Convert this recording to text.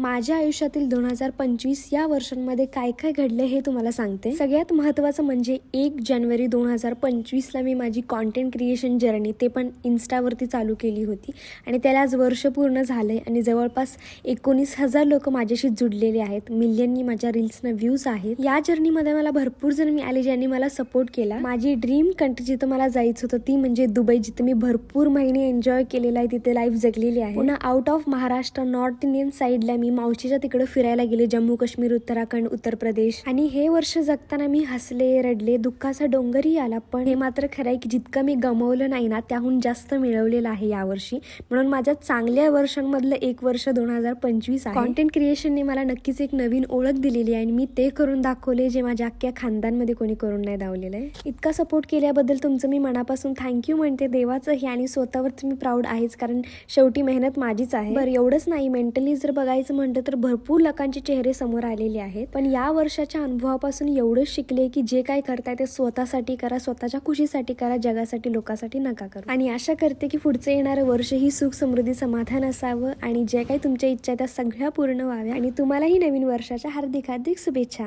माझ्या आयुष्यातील 2025 या वर्षांमध्ये काय काय घडले हे तुम्हाला सांगते। सगळ्यात महत्त्वाचं म्हणजे 1 जानेवारी 2025 ला मी माझी कंटेंट क्रिएशन जर्नी ते पण इन्स्टावरती चालू केली होती आणि त्याला आज वर्ष पूर्ण झाले आणि जवळपास 19,000 लोक माझ्याशी जुडलेले आहेत। मिलियननी माझ्या रील्सना व्ह्यूज आहेत। या जर्नीमध्ये मला भरपूर जण मिळाले ज्यांनी मला सपोर्ट केला। माझी ड्रीम कंट्री जिथं मला जायचं होतं ती म्हणजे दुबई, जिथे मी भरपूर महिने एन्जॉय केलेला आहे, तिथे लाईफ जगलेली आहे। पुन्हा out of Maharashtra north Indian साईडला मी मावशीच्या तिकडे फिरायला गेले, जम्मू काश्मीर, उत्तराखंड, उत्तर प्रदेश। आणि हे वर्ष जगताना मी हसले, रडले, दुःखाचा डोंगरही आला, पण हे मात्र खरं आहे की जितकं मी गमावलं नाही ना त्याहून जास्त मिळवलेलं आहे यावर्षी। म्हणून माझ्या चांगल्या वर्षांमधलं एक वर्ष 2025 आहे। कंटेंट क्रिएशनने मला नक्कीच एक नवीन ओळख दिलेली आहे आणि मी ते करून दाखवले जे माझ्या अख्ख्या खानदानमध्ये कोणी करून नाही दावलेलं आहे। इतका सपोर्ट केल्याबद्दल तुमचं मी मनापासून थँक्यू म्हणते, देवाचंही आणि स्वतःवरच मी प्राऊड आहेच, कारण शेवटी मेहनत माझीच आहे। बरं, एवढंच नाही, मेंटली जर बघायचं म्हणतं तर भरपूर लोकांचे चेहरे समोर आलेले आहेत, पण या वर्षाच्या अनुभवापासून एवढंच शिकले की जे काय करताय ते स्वतःसाठी करा, स्वतःच्या खुशीसाठी करा, जगासाठी लोकांसाठी नका करू। आणि आशा करते की पुढचं येणारं वर्ष ही सुख, समृद्धी, समाधान असावं आणि जे काही तुमच्या इच्छा त्या सगळ्या पूर्ण व्हाव्या। आणि तुम्हालाही नवीन वर्षाच्या हार्दिक हार्दिक शुभेच्छा।